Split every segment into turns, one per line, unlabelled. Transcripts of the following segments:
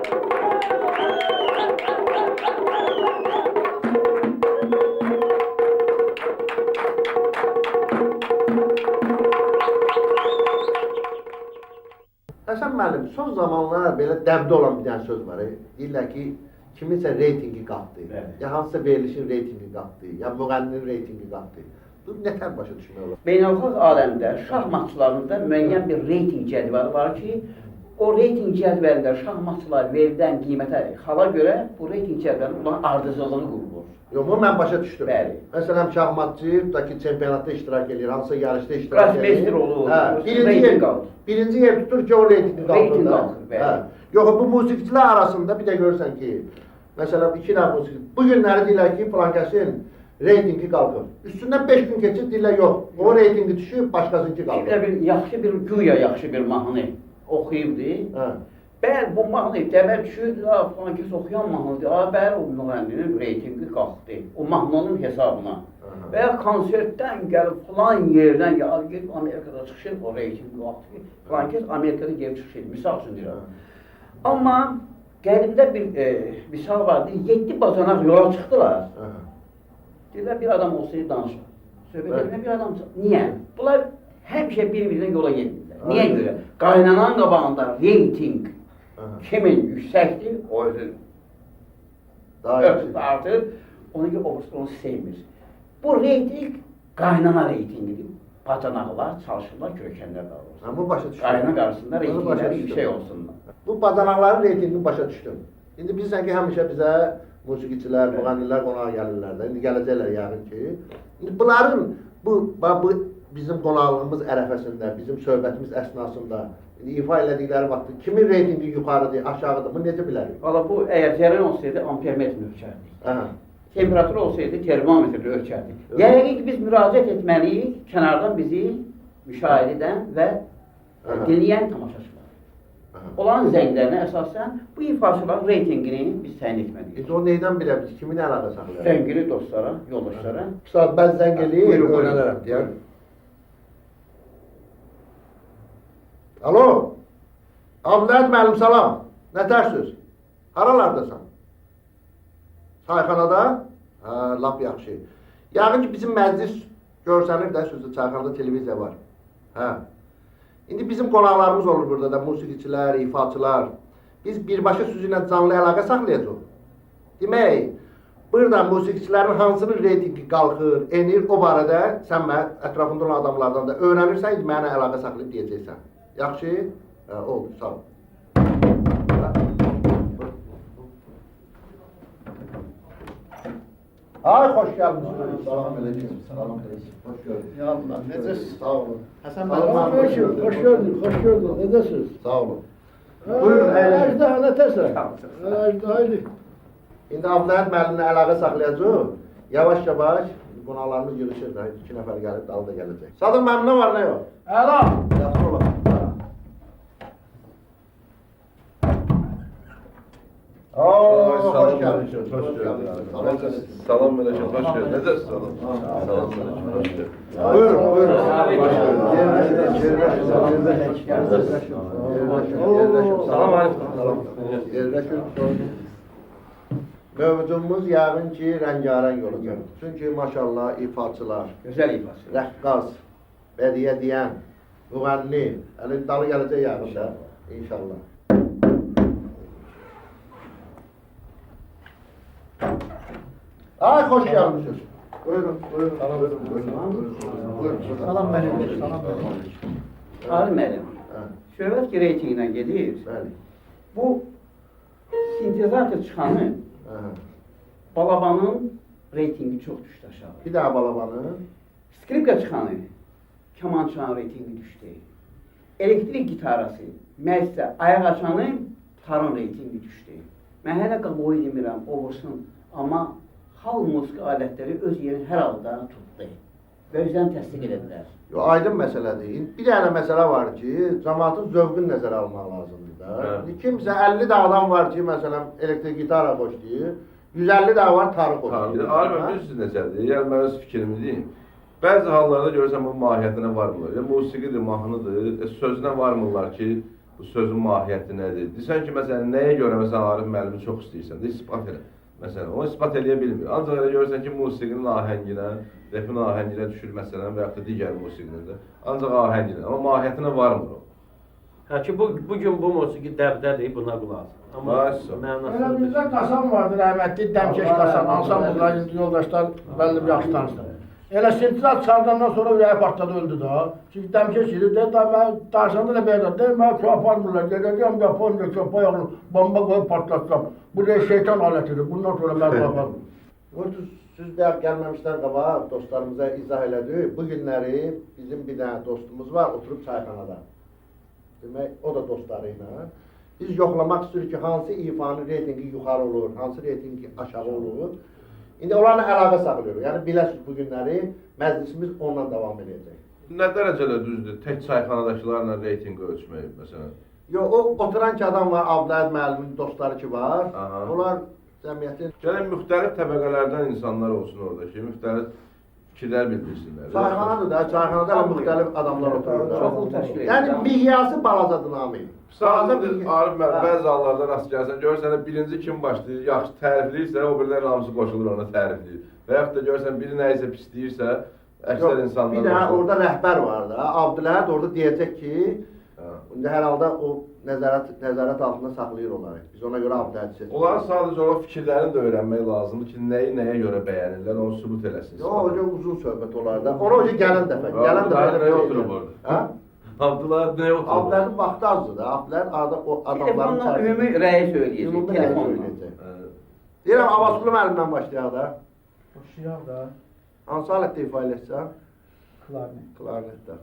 Həsən müəllim, son zamanlar belə dəbdə olan bir dənə söz var. Deyirlər ki, kiminsə reytingi qalxdı, ya hansısa verilişin reytingi qalxdı, ya müğənninin reytingi qalxdı. Bu nətər başa düşmək olar?
Beynəlxalq aləmdə şahmatçılarında müəyyən bir reyting cədvəli var ki, o reyting cədvəlində şahmatçılar verilən qiymətə xala görə bu reyting cədvəlinin onların ardıcıllığı qurulur.
Yox, bunu mən başa düşdüm.
Bəli.
Məsələn, şahmatçı tutaq ki, çempionatda iştirak edir, hansısa yarışda iştirak edir.
Grossmeister olur,
reyting qalır. Birinci yer tutur ki, o reytingi qalır.
Reyting qalır, bəli.
Yox, bu musiqiçilər arasında bir də görürsən ki, məsələn, iki dənə musiqi. Bu günləri deyirlər ki, filankəsin reytingi qalxır. Üstündən 5 gün keçir, deyirlər, yox, o reytingi düşüb, başqasınki qalxır.
Yaxşı bir, güya yaxşı bir mahnı oxuyubdur. Bəli, bu mahnı demək düşür, filankəs oxuyan mahnıdır. Bəli, o müğənninin reytingi qalxdı. O mahnının hesabına. Və ya konsertdən gəlib, filan yerdən gəlib, Amerikada çıxışır, o reytingi qalxdı ki, filankəs Amerikada gəlib çıxışır, misal üçün deyirəm. Amma qəlbimdə bir misal vardı, 7 bacanaq yola çıxdılar. Deyirlər, bir adam olsaydı danışır. Söhbət edilmə bir adam çıxır. Niyə? Bunlar həmişə bir-birindən yola gedirlər. Niyə görə? Qaynanan qabağında reyting kimin yüksəkdir, o özün artır, onu ki, onu sevmir. Bu reyting qaynana reytingidir. Bacanaqlar çalışırlar, kökənlər qalır.
Bu başa düşdüm.
Qaynana qarşısında reytingləri yüksək olsunlar.
Bu bacanaqların reytingini başa düşdüm. İndi bilirsən ki, həmişə bizə musiqiçilər, müğənnilər qonağa gəlirlər də, indi gələcəklər yəqin ki. İndi bunların, bu bizim qonaqlığımız ərəfəsində, bizim söhbətimiz əsnasında ifa elədikləri vaxtı kimin reytingi yuxarıdır, aşağıdır, bunu necə bilərik?
Valla bu, əgər cərən olsaydı, ampermetr ölçərdik. Temperatur olsaydı, termometrlə ölçərdik. Yəqin ki, biz müraciət etməliyik kənardan bizi müşahidə edən və dinləyən tamaşaçılar. Olan zənglərinə əsasən bu ifaçıların reytingini biz təyin etməliyik.
O neydən bilə biz, kimin əlaqə saxlayaq?
Zəngili dostlara, yoldaşlara.
Ustad, mən zəng eləyim, öyrənərəm deyər. Alo, Abdülhəd müəllim, salam. Nə tərsiz? Haralardasan? Çayxanada? Lap yaxşı. Yəqin ki, bizim məclis görsənir də, sözdə çayxanada televiziya var. İndi bizim qonaqlarımız olur burada da, musiqiçilər, ifaçılar. Biz birbaşa sözü ilə canlı əlaqə saxlayacaq. Demək, burada musiqiçilərin hansının reytingi qalxır, enir, o barədə sən mən ətrafında olan adamlardan da öyrənirsən, mənə əlaqə saxlayıb deyəcəksən. Yaxşı? Oldu, sağ ol. Ay, xoş gəlmişsiniz. Salam əleykum. Salam əleykum. Xoş gördük.
Ya Allah, necəsiz?
Sağ olun.
Həsən müəllim, xoş gördük, xoş gördük. Necəsiz?
Sağ olun. Buyurun, əyləşin.
Əjdaha nətəsən? Əjdaha idi.
İndi Abdülhəd müəllimlə əlaqə saxlayacaq. Yavaş-yavaş qonaqlarımız yığışır da, 2 nəfər gəlib, dalı da gələcək. Sadıq mənim nə var, nə yox?
Əla!
Yaxşı olar. Hoş gəlmişsiniz. Hoş gəldiniz.
Salam Mələşəm, hoş gəldin. Necəsiz? Salam. Salam Mələşəm, hoş gəldin.
Buyurun, buyurun.
Salam aleyküm.
Yerləşin. Mövcudumuz yəqin ki, rəngarəng olacaq. Çünki maşallah ifaçılar,
Gözəl ifaçı.
rəqqas, bədiyə deyən, müğənni, hələ dalı gələcək yəqin də, inşallah. Ay, xoş gəlmişsiniz. Buyurun, buyurun. Buyurun.
Salam mənim, salam mənim.
Ali müəllim, söhbət ki, reytingindən gedir.
Bəli.
Bu sintezator çıxanı Balabanın reytingi çox düşdü aşağı.
Bir daha balabanı.
Skripka çıxanı kamançanın reytingi düşdü. Elektrik gitarası, məclisə ayaq açanın tarın reytingi düşdü. Mən hələ qaboyu demirəm, o vursun. Amma xalq musiqi alətləri öz yerini hər halda tutdu və özlərini təsdiq edədilər.
Aydın məsələdir. Bir dənə məsələ var ki, cəmaatın zövqünü nəzərə almaq lazımdır da. Kimsə 50 də adam var ki, məsələn, elektrik gitara xoşlayır, 150 də var tarı xoşlayır.
Alimə, bilirsiniz necədir? Yəni, mən öz fikrimi deyim. Bəzi hallarda görürsən, bu mahiyyətinə varmırlar. Ya musiqidir, mahnıdır, sözünə varmırlar ki, bu sözün mahiyyəti nədir? Desən ki, məsələn, nəyə görə məsələn Arif müəllimi çox istəyirsən də isbat elə. Məsələn, o isbat eləyə bilmir. Ancaq elə görürsən ki, musiqinin ahənginə, repin ahənginə düşür məsələn və yaxud da digər musiqinin də. Ancaq ahənginə, amma mahiyyətinə varmır o.
Hə ki, bu gün bu musiqi dəbdədir, buna qulaq as. Amma
Maşallah.
Elə
mənasını
bizdə Qasan vardı, rəhmətli Dəmkeş Qasan, ansambullar, indi yoldaşlar bəlli bir yaxşı tanışdı. Elə sintizat çaldandan sonra ürəyi partladı, öldü da. Çünki Dəmkeş idi, deyir, mən danışanda da belə deyir, mən çox aparmırlar, gedəcəm Yaponiya, köpək yağını, bomba qoyub partlatsam. Bu şeytan alətidir, bundan sonra mən aparmırım.
Siz deyək gəlməmişdən qabaq dostlarımıza izah elədik. Bu günləri bizim bir dənə dostumuz var, oturub çayxanada. Demək, o da dostları ilə. Biz yoxlamaq istiyoruz ki, hansı ifanın reytingi yuxarı olur, hansı reytingi aşağı olur. İndi onlarla əlaqə saxlıyoruz. Yəni biləsiniz bu günləri məclisimiz ondan davam edəcək.
Nə dərəcədə düzdür? Tək çayxanadakılarla reytinqi ölçmək məsələn?
Yox, o oturan ki adam var, Abdülhəd müəllimin dostları ki var.
Aha.
Onlar cəmiyyətin
Gəlin müxtəlif təbəqələrdən insanlar olsun orada ki, müxtəlif fikirlər bildirsinlər.
çayxanadır da, çayxanada da müxtəlif adamlar oturur da.
Çoxlu təşkil edir.
Yəni miqyası balacadır namı.
Sadəcə Arif müəllim bəzi hallarda rast gəlsən, görürsən birinci kim başlayır, yaxşı tərifləyirsə, o birilər hamısı qoşulur ona tərifləyir. Və yaxud da görürsən biri nə isə pisləyirsə, əksər insanlar
bir dənə orada rəhbər var da, Abdülhəd orada deyəcək ki, indi hər halda o nəzarət altında saxlayır onları. Biz ona görə Abdülhəd seçirik.
Onların sadəcə o fikirlərini də öyrənmək lazımdır ki, nəyi nəyə görə bəyənirlər, onu sübut eləsin.
Yox, hoca uzun söhbət olar da. Ona hoca gələn dəfə, gələn dəfə
Abdülhəd nəyə oturub orada?
Hə?
Abdülhəd nəyə oturub?
Abdülhədin vaxtı azdır da. Abdülhəd o adamların
Telefonla ümumi rəyi söyləyəcək,
Ümumi rəyi
telefonla.
söyləyəcək. Deyirəm, Abbasqulu müəllimdən başlayaq da.
Başlayaq da,
Hansı alətdə ifa eləsən?
klarnet.
Klarnetdə.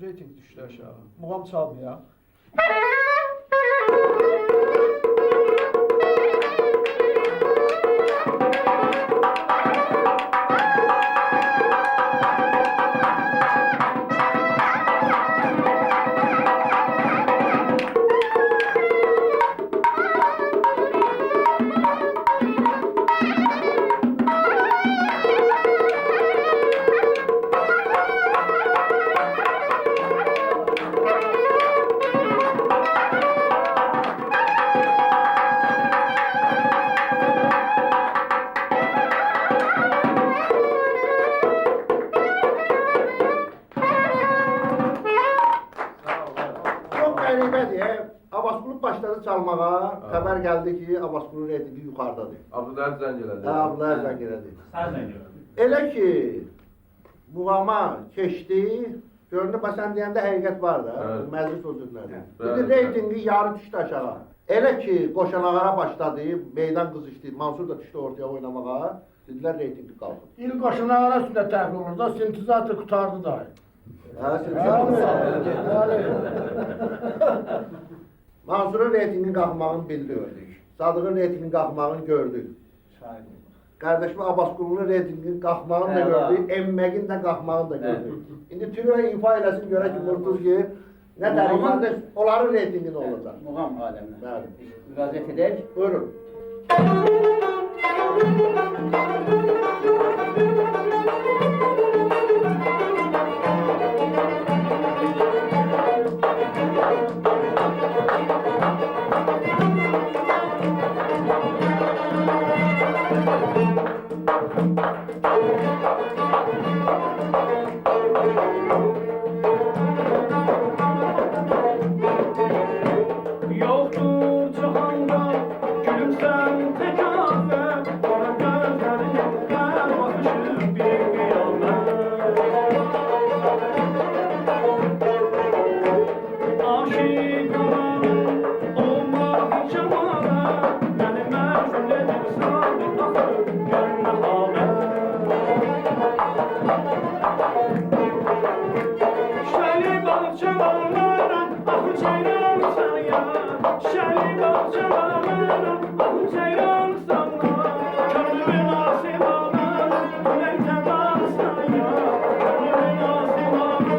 Reyting düştü aşağı. Muğam çalmıyor.
Çox qəribədir. Abbasqulu başladı çalmağa. Xəbər gəldi ki, Abbasqulun reytingi yuxarıdadır.
Abdülhəd zəng elədi.
Hə, Abdülhəd zəng elədi. Elə ki, muğama keçdi, görünür, sən deyəndə həqiqət var da,
Hə.
məclis sözüdür.
Bəli,
İndi reytingi yarı düşdü aşağı. Elə ki, qoşalağara başladı, meydan qızışdı, Mansur da düşdü ortaya oynamağa, dedilər reytingi qaldı.
İl qoşunlara üstündə təxmin olur da, sintizatı qutardı da.
Hə,
Yani,
Mansurun reytinginin qalxmağını bildik. Sadıqın reytinginin qalxmağını gördük. Qardaşım Abbasqulunun reytinginin qalxmağını da gördük, Emməqin də qalxmağını da gördük. İndi Tülay ifa eləsin görə ki, Murtuz ki, nə tərəfəndə onların reytingi nə olacaq?
Muğam aləminə.
Bəli.
Müraciət edək.
Buyurun.
Yoktur cihanda gülüm sen tek afet, bana gözlerinden bakışır bir kıyamet. Aşık olanın olmak cemale, beni mecnun edirsen ahır gönlü hale. Şeli bahçelerden ahır ceylan sana, şeli bahçelerden ahır ceylan sana. Gönlümün asimanı, dilekten var sana. Gönlümün asimanı,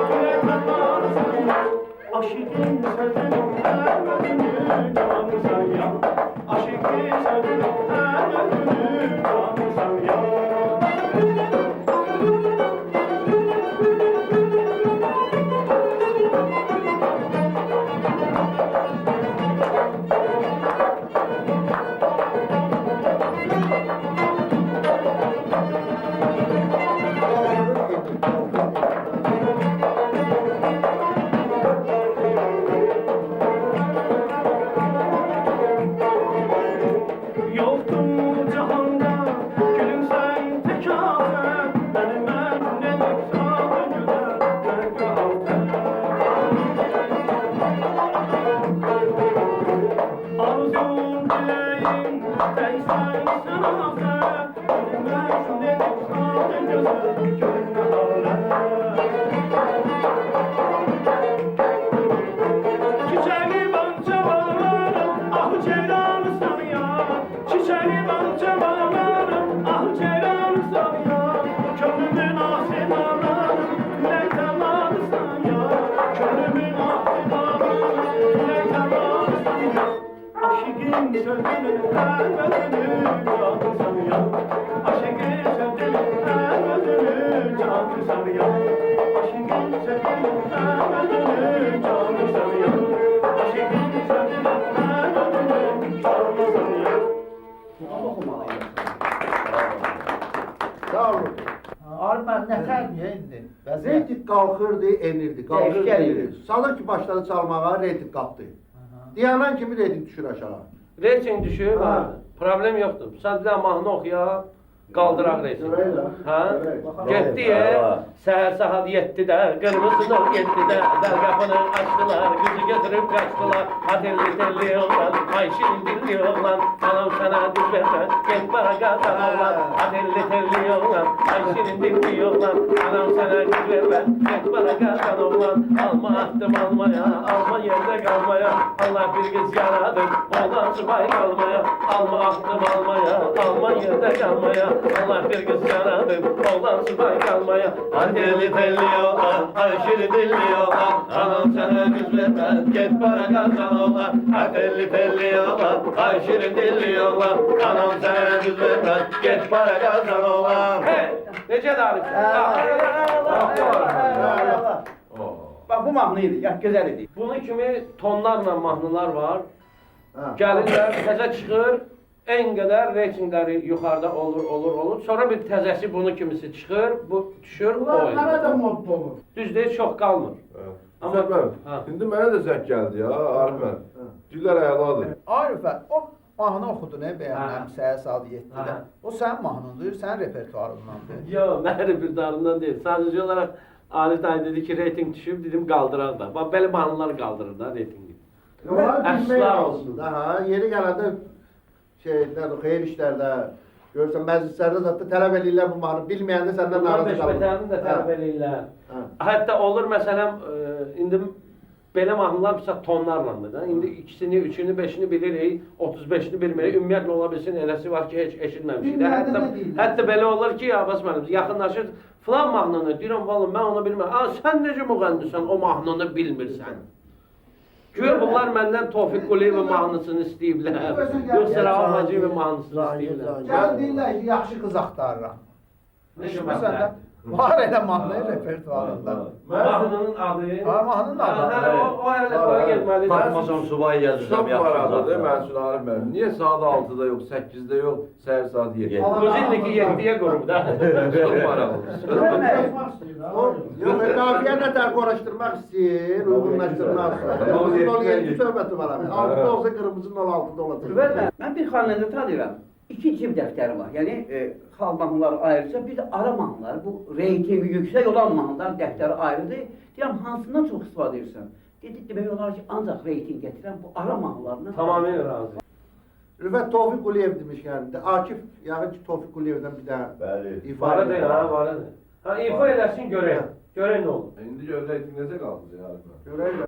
dilekten var sana. Aşıkın sözünün ermedini canı saya. Aşıkın sözünün ermedini canı saya. Yoktur cihanda gülüm sen tek afet, beni mecnun edirsen güzel rengi afet. Arzum dileğim değsen sen afet, beni mecnun edirsen güzel gönlü halet. Çiçeği bahçelerden ah ceylan sana, çiçeği bahçelerden ah ceylan sana. Gönlümün asimanı, dilekten var sana. Gönlümün asimanı, dilekten var sana. Aşıkın sözünün ermedini canı sana. Aşıkın sözünün ermedini canı sana. Aşıkın sözünün ermedini canı sana. Aşıkın sözünün ermedini canı sana.
Bunu okumalıyım.
Sağ olun.
Arif mən nətər niyə indi?
Reyting qalxırdı, enirdi, qalxırdı,
Dəyişkən
enirdi.
idi.
Salır ki başladı çalmağa, reyting qalxdı. Dayanan kimi reyting düşür aşağı.
Reyting düşür,
Ha.
var. Problem yoxdur. Sən bir dənə mahnı oxuya, qaldıraq reyting.
Öyle.
Hə?
Öyle.
Getdi, səhər saat 7-də, qırmızı nur 7-də, dəl qapını açdılar, qızı götürüb qaçdılar. Adelli telli oğlan, ay şirin dilli oğlan, anam sənə düz vermə, get bara qazan oğlan. Adelli telli oğlan, ay şirin dilli oğlan, anam sənə düz vermə, get bara qazan oğlan. Alma attım almaya, alma yerdə qalmaya, Allah bir qız yaradır, oğlan subay qalmaya. Alma attım almaya, alma yerdə qalmaya, Allah bir qız yaradır, oğlan subay qalmaya. Adelli telli oğlan, ay şirin dilli oğlan, anam sənə düz vermə, get bara qazan oğlan. Adelli telli oğlan, ay şirin dilli oğlan, anam sənə düz vermə, get bara qazan oğlan. Hey, necə darif?
Bak bu mahnı idi, ya güzel idi.
Bunun kimi tonlarla mahnılar var.
Ha.
Gəlirlər, təzə çıxır, en qədər reytingləri yuxarıda olur. Sonra bir təzəsi bunun kimisi çıxır, bu düşür, o
Bunlar
olur.
mənə də modda olur.
Düzdür, çox qalmır. Amma-
Amma
Ha.
indi mənə də zəng gəldi ya, Arif mən. Dillər əladır.
Arifə, o mahnı oxudu nə
Hə.
bəyənəm səhər saat 7-də.
Hə.
O sənin mahnındır, sənin repertuarındandır.
Yox, mənim repertuarımdan deyil. Sadəcə olaraq Arif dayı dedi ki, reyting düşüb, dedim qaldıraq da. Bax, belə mahnılar qaldırır da reytingi.
Onları bilmək
Əsla
lazımdır da, ha. Yeri gələndə şeylər, xeyir işlərdə, görürsən məclislərdə zətdə tələb eləyirlər bu mahnı, bilməyəndə səndən
Bunlar
narazı qalır.
beşbətərini də tələb eləyirlər.
Hə.
Hətta olur məsələn, indi belə mahnılar bizə tonlarlandır da. İndi ikisini, üçünü, beşini bilirik, 35-ini bilmirik. Ümumiyyətlə ola bilsin eləsi var ki, heç eşitməmişik də.
Ümumiyyətlə nə deyirlər?
Hətta belə olur ki, Abbas müəllim yaxınlaşır, filan mahnını deyirəm, vallahi mən onu bilmirəm. A, sən necə müğənnisən, o mahnını bilmirsən. Gör bunlar məndən Tofiq Quliyevin mahnısını istəyiblər. Yoxsa Rauf Hacıyevin mahnısını istəyiblər.
Gəl deyirlər ki, yaxşı qız axtarıram.
Necə
Eşitməsən də, Var elə mahnı repertuarında.
Mahnının adı.
Ha, mahnının adı.
O hələ gelməli.
Tapmasan subay yazırsam
Çox
yaxşı
maraqlıdır
zaten.
mənim üçün Arif müəllim. Niyə saat 6-da yox, 8-də yox, səhər saat 7-də?
Müzillik 7'ye qurubda.
Çox maraqlıdır.
Yok, kafiye ne der konuşturmak istiyor, uygunlaştırmak istiyor. Kırmızı nol 7 söhbəti var abi. 6'da olsa kırmızı nol 6'da olacak.
Mən bir xanəndə tanıyıram. İki cib dəftəri var. Yəni xalq mahnıları ayrıca, bir də ara mahnıları. Bu reytingi yüksək olan mahnılar dəftəri ayrıdır. Deyirəm, hansından çox istifadə edirsən? Dedik, demək olar ki, ancaq reyting gətirən bu ara mahnılarından.
Tamamilə razı.
Rüfət Tofiq Quliyev demişken, Akif yağın ki Tofiq Quliyev'den bir daha
Bəli.
ifade
Varıdır ha, varıdır. Ha, ifa eləsin görək. Görək nə olur.
İndi görək necə qaldınız ya Arif müəllim?
Göreyim.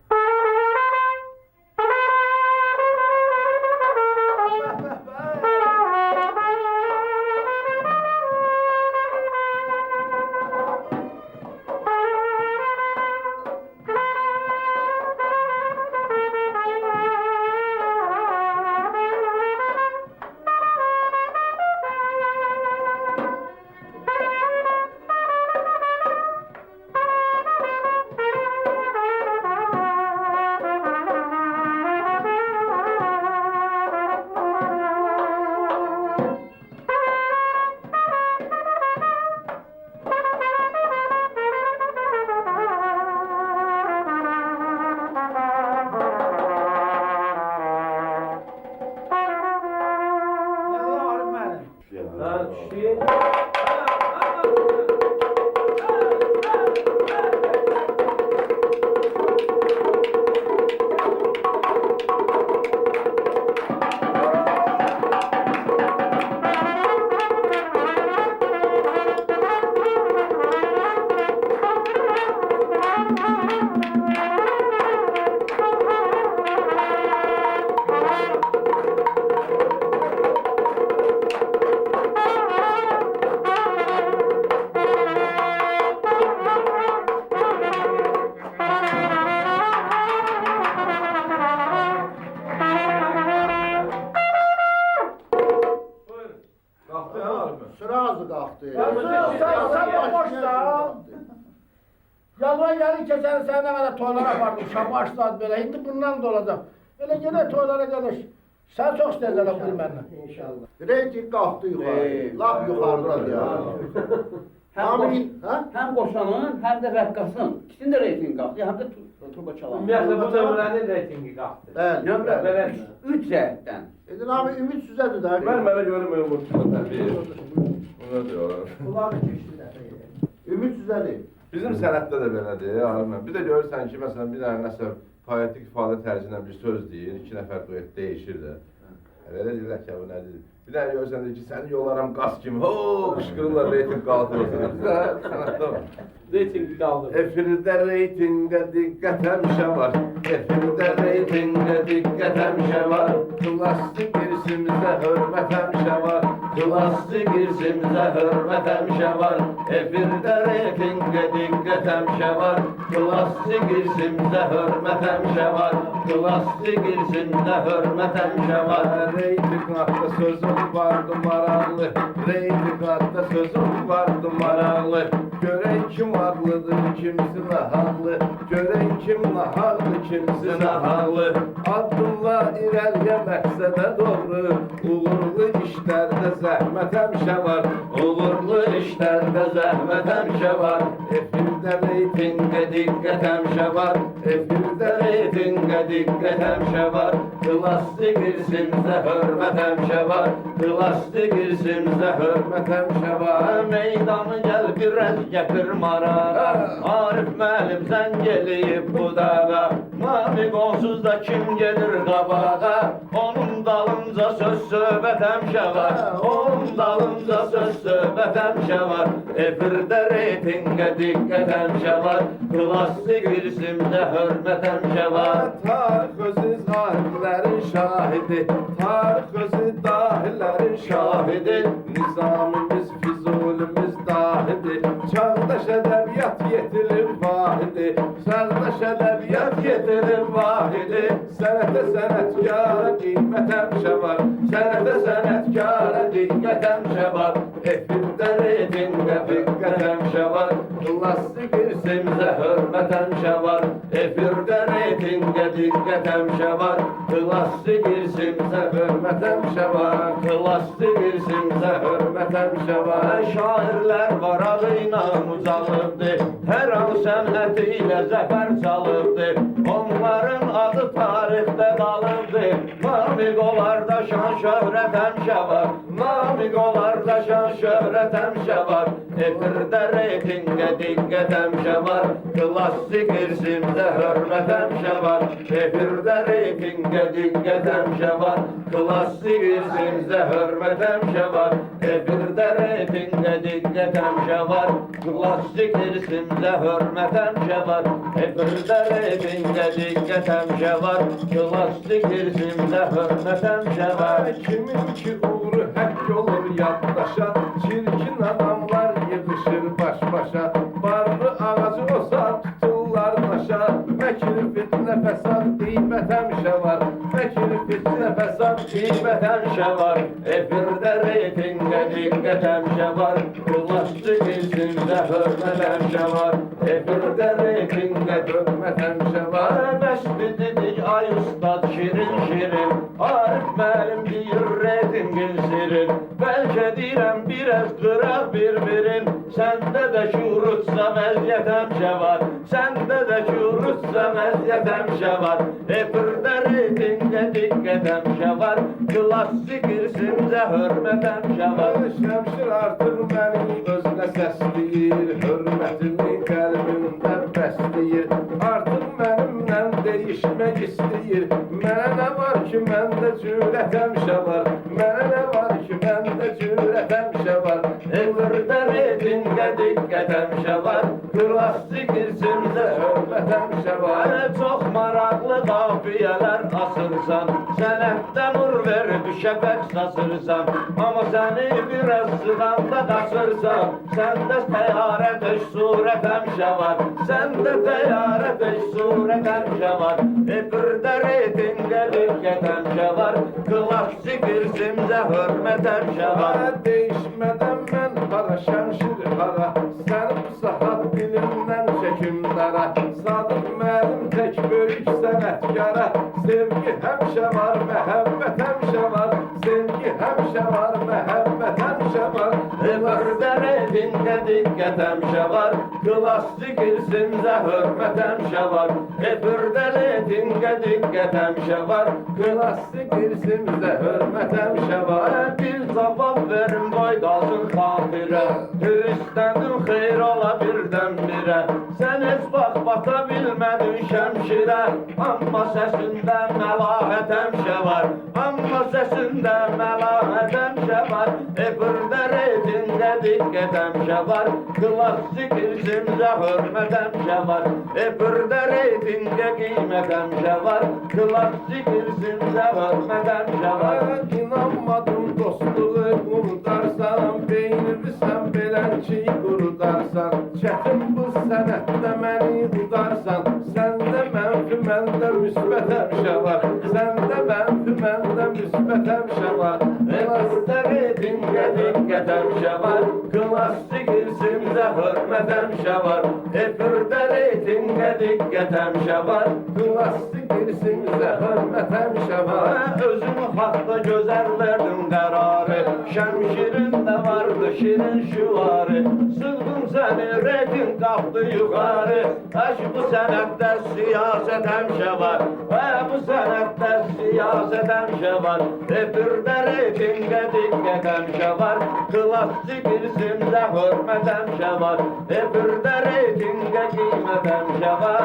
Arif müəllim.
Ha, düşdü.
Qalxdı ya Arif müəllim?
Sıra azı kalktı.
Sen boşsan. Yalvar yarın keçen sene ne kadar toylara apardım. Şabaşlar böyle. Şimdi bundan da olacak. Öyle gene toylara kardeş. Sen çok istedin bu benimle. İnşallah.
Reyting kalktı yukarı. Laf yukarıdan ya.
Həm,
Amin,
qoş,
hə?
həm qoşanın, həm də rəqqasın. İkisinin də reytingi qalxdı, həm də turba çalan.
Ümumiyyətlə bu dövrlərin reytingi qalxdı.
Bəli.
Nömrə
Belə.
üç cəhətdən.
Edin abi ümit süzədir də.
Mən mənə görə mən vurtuma təbii. Ona diyorlar.
Bunlar da keçdi də.
Ümit süzədir.
Bizim sənətdə də belədir, Arif müəllim. Bir də görürsən ki, məsələn, bir dənə nəsə poetik ifadə tərzinə bir söz deyir, iki nəfər duet dəyişir də. Elə deyirlər ki, bu nədir? Bir dənə görürsən deyir ki, səni yollaram qaz kimi, ho, qışqırırlar, reyting qalxır. Bizdə sənətdə var.
Reytingi qaldı.
Efirdə reytingə diqqət həmişə var. Efirdə reytingə diqqət həmişə var. Plastik irsimizə hörmət həmişə var. Plastik irsimizə hörmət həmişə var. Efirdə reytingə diqqət həmişə var. Plastik irsimizə hörmət həmişə var. Plastik irsimizə hörmət həmişə var. Reyting haqqda sözüm vardı maraqlı. Reyting haqqda sözüm vardı maraqlı. Görən kim ağlıdır, kimisi nahaqlı. Görən kim nahaqlı, kimisi nahaqlı. Addımla irəliyə məqsədə doğru. Uğurlu işlərdə zəhmət həmişə var. Uğurlu işlərdə zəhmət həmişə var. Efirdə reytingə diqqət həmişə var. Efirdə reytingə diqqət həmişə var. Plastik irsimizə hörmət həmişə var. Plastik irsimizə hörmət həmişə var. Meydanı gəl bir gətir marağa. Arif müəllim sən geliyib bu dağa. Mavi qonsuzda kim gedir qabağa. Onun dalınca söz söhbət həmişə var. Onun dalınca söz söhbət həmişə var. Efirdə reytingə diqqət həmişə var. Plastik irsimizə hörmət həmişə var. Tarix özü zahirlərin şahidi. Tarix özü dahilərin şahidi. Nizamimiz, Füzulimiz dahidi. Çağdaş ədəbiyyat yetirir vahidi. Çağdaş ədəbiyyat yetirir vahidi. Sənətə sənətkara qiymət həmişə var. Sənətə sənətkara diqqət həmişə var. Efirdə reytingə diqqət həmişə var. Klassik irsimizə hörmət həmişə var. Efirdə reytinqə diqqət həmişə var. Klassik irsimizə hörmət həmişə var. Klassik irsimizə hörmət həmişə var. Şairlər var adı ilə ucalıbdır. Hər an sənəti ilə zəfər çalıbdır. Onların adı tarixdə qalıbdır. Namiqolarda şan şöhrət həmişə var. Namiqolarda şan şöhrət həmişə var. Efirdə reytinqə diqqət həmişə var. Klassik irsimizə hörmət həmişə var. Efirdə reytinqə diqqət həmişə var. Klassik irsimizə hörmət həmişə var. Efirdə reytinqə diqqət həmişə var. Klassik irsimizə hörmət həmişə var. Efirdə reytinqə diqqət həmişə var. Klassik irsimizə hörmət həmişə var. Kimin ki uğru həkk olur yaddaşa, çirkin adamlar yığışır baş-başa. Barlı ağacı olsa tuturlar daşa. Məkir fitnə fəsad qeybət həmişə var. Məkir fitnə fəsad qeybət həmişə var. Efirdə reytinqə diqqət həmişə var. Klassik irsimizə hörmət həmişə var. Efirdə reytinqə hörmət həmişə var. Bəsdir dedik ay ustad şirin şirin. Arif müəllim deyir reytingin sirin. Bəlkə deyirəm biraz qıraq bir-birin. Səndə də şuur uçsa vəziyyət həmişə var. Səndə də şuur uçsa vəziyyət həmişə var. Efirdə reytingə diqqət həmişə var. Klassik irsimizə hörmət həmişə var. Şəmşir artıq məni özünə səsləyir. Hörmətini qəlbimdə bəsləyir. Artıq mənimlə dəyişmək istəyir. Mənə nə var ki, məndə cürət həmişə var. Mənə nə var ki, məndə cürət həmişə var. Efirdə reytingə diqqət həmişə var. Klassik irsimizə hörmət həmişə var. Çox maraqlı qafiyələr asırsan. Sənətdə nur verib şəfək saçırsan. Amma səni biraz sığanda qaçırsan. Səndə təyyarət eş surət həmişə var. Səndə təyyarət eş surət həmişə var. Efirdə reytingə diqqət həmişə var. Klassik irsimizə hörmət həmişə var. Değişmədən mən hara şəmşir hara. Səni bu saat dilimdən çəkim dara. Sadıq mənim tək böyük sənətkara. Sevgi həmişə var, məhəbbət həmişə var. Sevgi həmişə var, məhəbbət həmişə var. Efirdə reytingə diqqət həmişə var. Klassik irsimizə hörmət həmişə var. Efirdə reytingə diqqət həmişə var. Klassik irsimizə hörmət həmişə var. Bir cavab verin qoy qalsın xatirə. Hüristəndin xeyr ola birdən-birə. Sən heç vaxt bata bilmədin şəmşirə. Amma səsində məlahət həmişə var. Amma səsində məlahət həmişə var. Efirdə reytingə diqqət həmişə var. Klassik irsimizə hörmət həmişə var. Efirdə reytingə qiymət həmişə var. Klassik irsimizə hörmət həmişə var. İnanmadım dostluğu unudarsan. Beynimi sən belənçi qurudarsan. Çətin bu sənətdə məni udarsan. Səndə mənfi, məndə müsbət həmişə var. Səndə mənfi, məndə müsbət həmişə var. Efirdə reytingə diqqət həmişə var. Klassik irsimizə hörmət həmişə var. Efirdə reytingə diqqət həmişə var. Klassik irsimizə hörmət həmişə var. Özümü haqda gözəl verdim qərarı. Şəmşirin də vardı şirin şüvarı. Sığdım səni reyting qalxdı yuxarı. Bu sənətdə siyasət həmişə var. Bu sənətdə siyasət həmişə var. Efirdə reytingə diqqət həmişə var. Klassik irsimizə hörmət həmişə var. Efirdə reytingə qiymət həmişə var.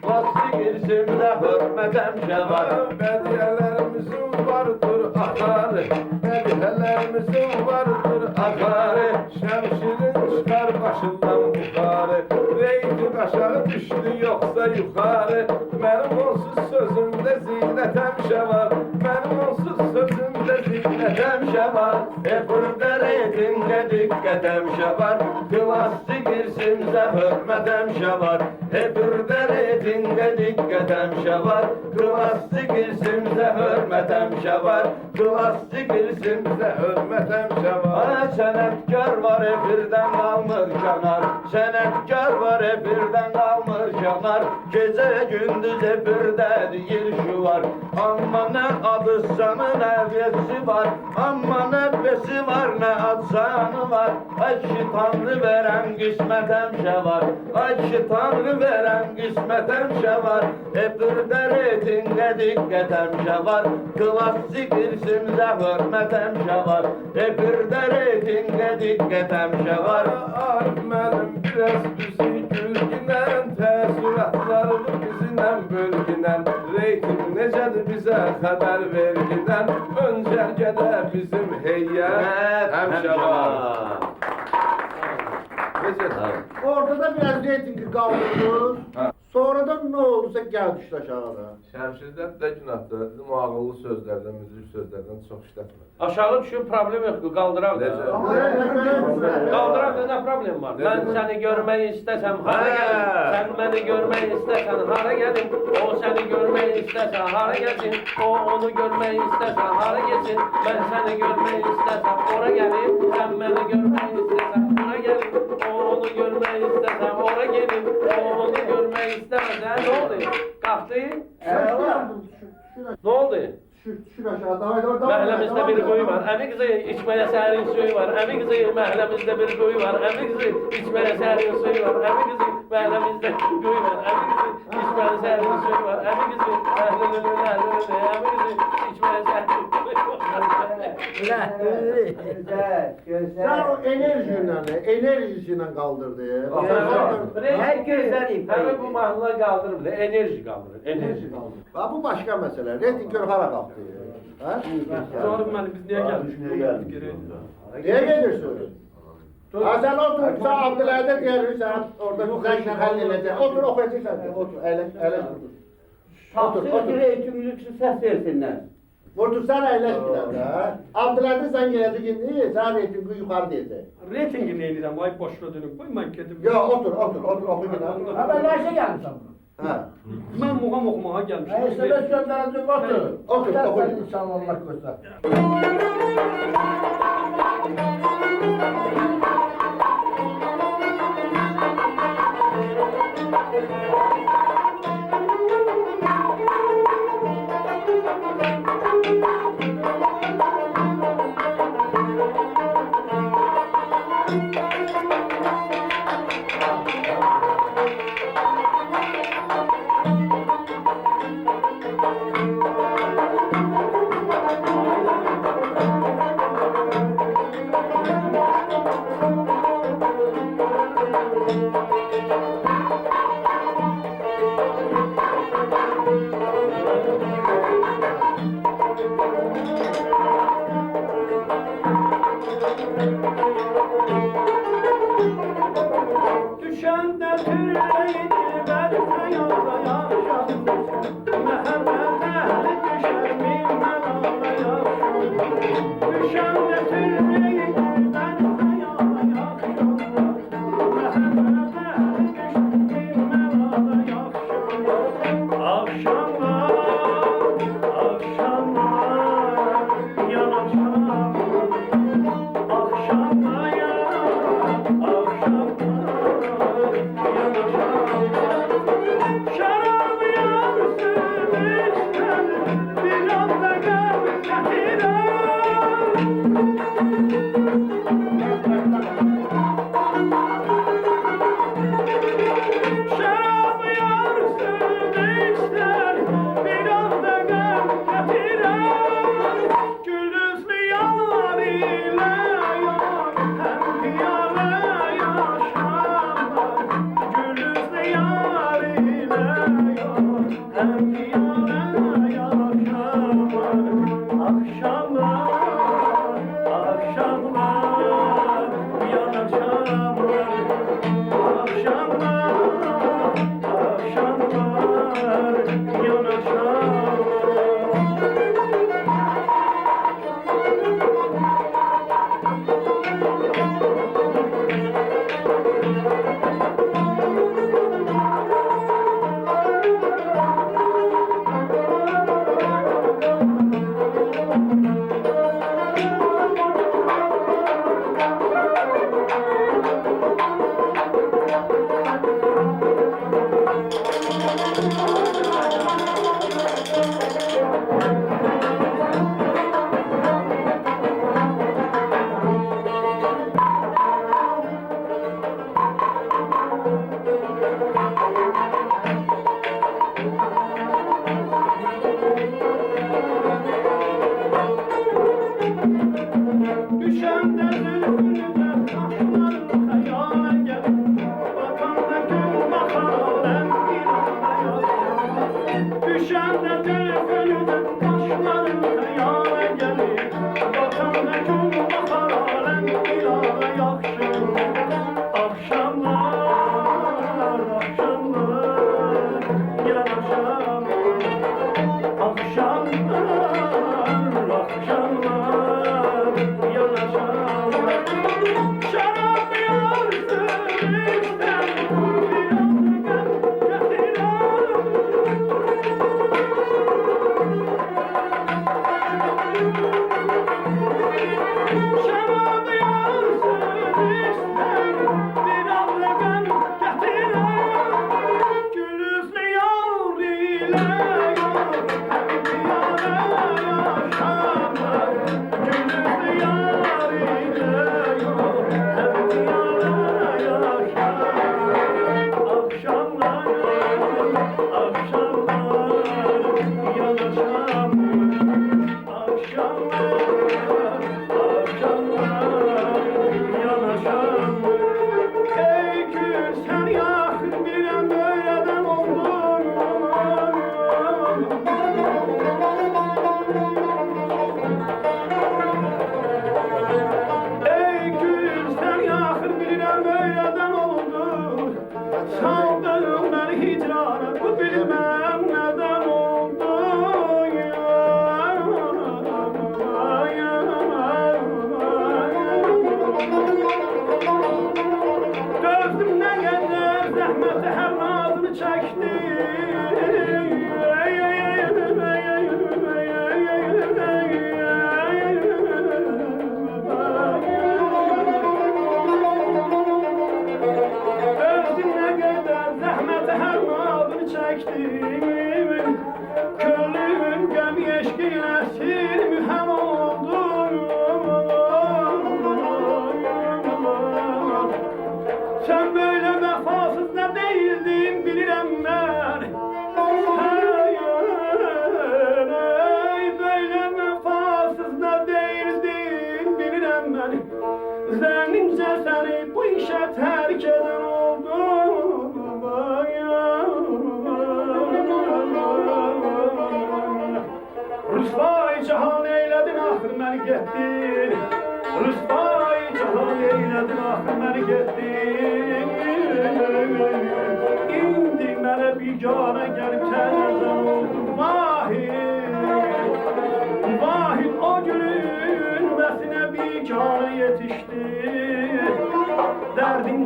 Klassik irsimizə hörmət həmişə var. Bədiyələrimizin vardır axarı. Bədiyələrimizin vardır axarı. Şəmşirin çıxar başından buxarı. Reyting aşağı düşdü yoxsa yuxarı. Mənim onsuz sözümdə zinət həmişə var. Mənim onsuz sözümdə zinət həmişə var. Efirdə reyting
reytinge dikkat hemşe var. Klasik isimse hürmet hemşe var. Hepürde reytinge dikkat hemşe var. Klasik isimse hürmet hemşe var. Klasik isimse hürmet hemşe var. Senetkar var birden kalmır kenar. Senetkar var birden kalmır kenar. Gece gündüz birde değil şu var. Amma ne adı sanı ne besi var. Amma ne besi var ne adsanı var. Ay ki Tanrı veren kısmet hemşe var. Ay ki Tanrı veren kısmet hemşe var. Birde reytinge dikkat hemşe var. Klasik isimse hürmet hemşe var. Birde reytinge dikkat hemşe var.
Arif mənim biraz bizi gülgünən, təəssüratlarını bizimlə bölgünən, reyting necədir bizə xəbər verginən, ön cərgədə bizim heyyət həmişə var. Necədir?
Ortada biraz reytingi kaldırdınız. Sonradan ne olduysa gel düştü aşağıda.
Şəmşirdən də günahdır. Dedim, o ağıllı sözlərdən, müdür sözlərdən çox işlətmədi.
Aşağı düşüp problem yok, kaldıraq da.
Necə?
Kaldıraq da ne problem var? Ben seni görmeyi istesem hara gelim, sen beni görmeyi istesen hara gelim, o seni görmeyi istesen hara gelsin, o onu görmeyi istesen hara gelsin, ben seni görmeyi istesem ora gelim, sen beni görmeyi istesen ora gelim, o onu görmeyi istesem ora gelim, o onu görmeyi istemesen ne oldu? Kalktı? Ne oldu?
Şu aşağıda. Haydi orada.
Mahallemizde bir kuyu var. Emi kızı içmeye serin suyu var. Emi kızı mahallemizde bir kuyu var. Emi kızı içmeye serin suyu var. Emi kızı mahallemizde bir kuyu var. Emi kızı içmeye serin suyu var. Emi kızı Emi kızı içmeye serin suyu var.
Sen o enerjisiyle kaldırdı.
Herkes zarif.
Tabii bu mahalle kaldırır. Enerji kaldırır. Enerji kaldırır.
Ha, bu başka mesele. Reyting gör hara kalktı. Ha?
Canım benim biz niye geldik?
Niye geliyorsun? Ha, sen otur, sen Abdülhade diyelim, sen orada güzel halledeceksin. Otur, okuyacaksın. Otur, eğlen otur.
Taksir reytingli üçün səs versinlər.
Otur, sen eğlen bir ha. Abdülhade sen geldi şimdi, sen reytingi yukarı diyeceksin.
Reytingi neyinirəm? Ay boşuna dönüp koymayın kedim.
Yo, otur, oku yine.
Ha ben nerede gelmişim?
Ha.
Ben muğam okumaya gelmişim.
Neyse ben gönderecek otur.
Otur,
Sen
otur.
insan olmak göster.
Düşende türleydi berfe yola yaşam. Mehmet ehli düşer bilmem ağla yaşam. Düşende türleydi berfe yola yaşam. Mehmet ehli düşer bilmem ağla yaşam. Akşamlar, akşamlar, yanaşam. Akşamlar, akşamlar, yanaşam.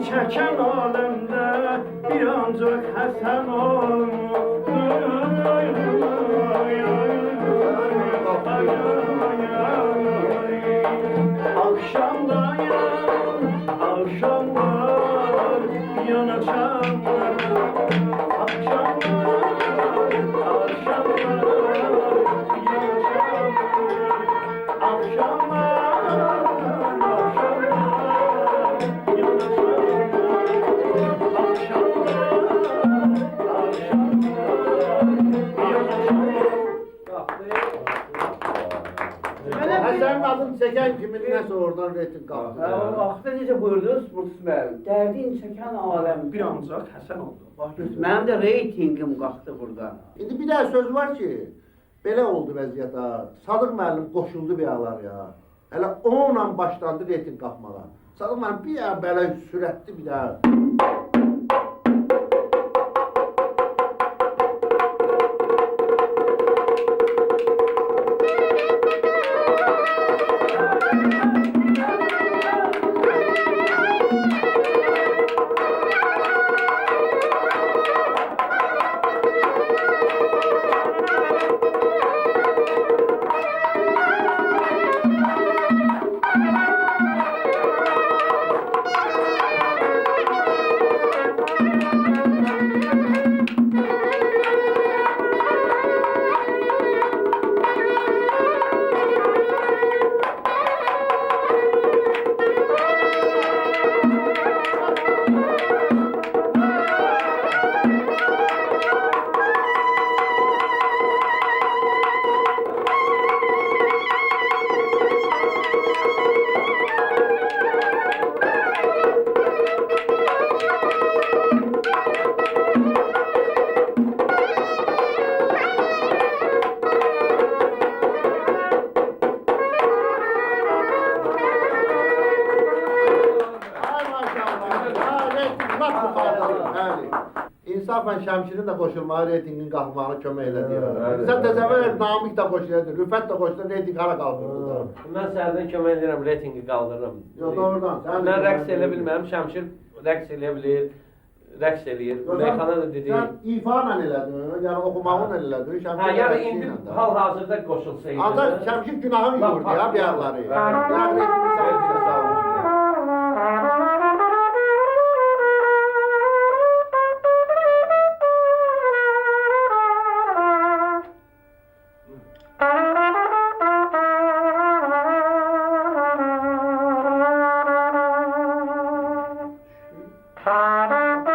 Çeken alemde bir ancak Hasan akşamlar yanacaklar, akşamlar
Senin adını çeken kimin neyse oradan reyting kalktı.
Vaxtda necə buyurdunuz Murtus müəllim? Dərdin çəkən aləm
bir ancak Hasan oldu.
Bax, mənim də reytingim qalxdı burada.
İndi bir daha söz var ki, belə oldu vəziyyət ha. Sadıq müəllim qoşuldu bir ağlar ya. Hələ onunla başlandı reyting qalxmağa. Sadıq müəllim bir daha belə sürətli bir daha. Şahmat yuxarıdadır, bəli. İnsafən Şəmşirin də qoşulmağı reytingin qalxmağına kömək elədi.
Bəli,
Sən təsəvvür
bəli.
et, Namik də qoşulurdu, Rüfət də qoşulurdu, reyting hara qalxırdı da.
Mən səhərdən kömək edirəm, reytingi qaldırıram.
Yox, doğrudan.
Mən rəqs elə bilməm, Şəmşir rəqs eləyə bilir, rəqs eləyir. Meyxana da dedi.
Sən ifanla elədin, yəni oxumağınla elədin,
Hə,
Şəmşir
yəni
rəqsi
indi
ilə də.
hal-hazırda qoşulsaydı.
Ancaq Şəmşir günahı yuyurdu ya bir yerləri.
Bəli.
Yəni reytingi
Sağ olun,
sağ
sağ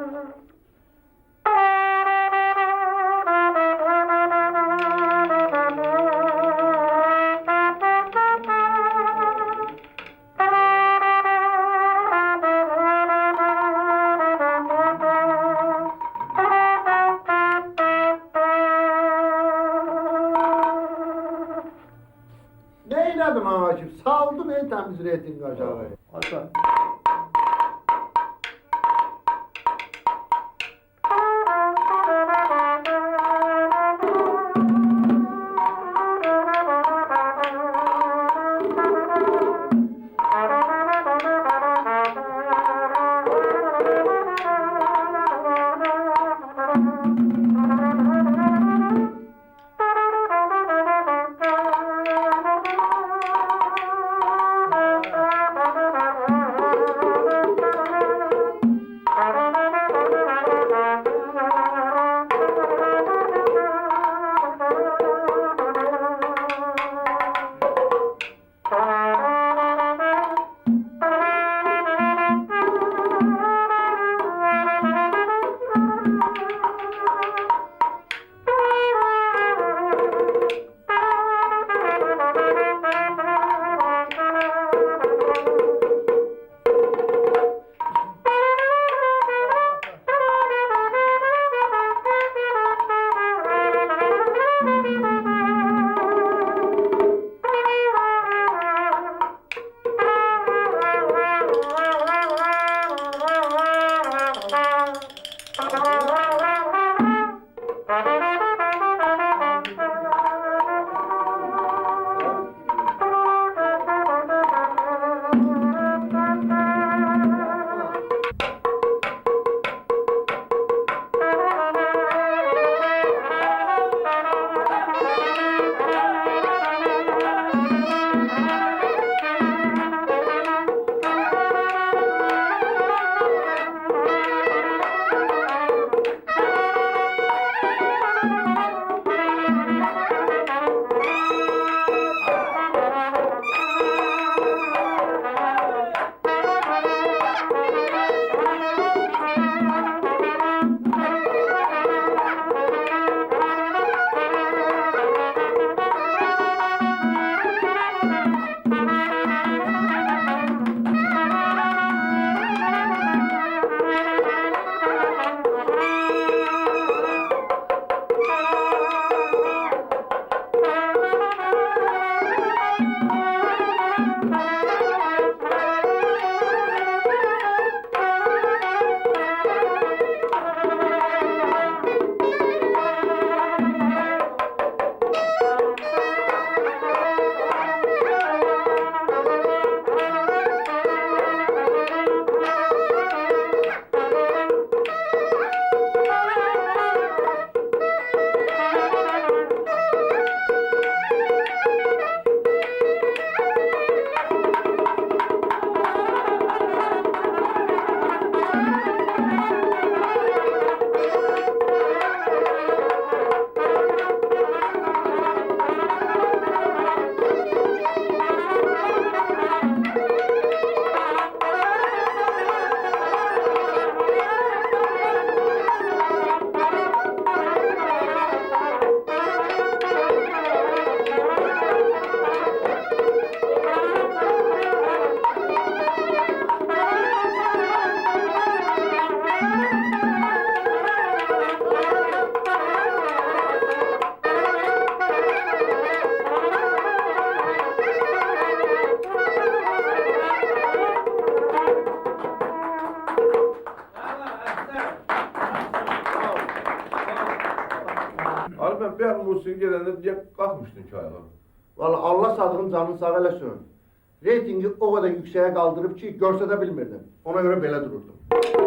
olun.
Ne eyledim Akif? Saldım en temiz reyting aşağı.
Hasan.
bir musiqi gedəndə deyə qalxmışdın ki ayağa.
Vallahi Allah Sadığın canını sağ eləsin. Reytingi o kadar yükseğe kaldırıp ki görse de bilmirdim. Ona göre belə dururdum.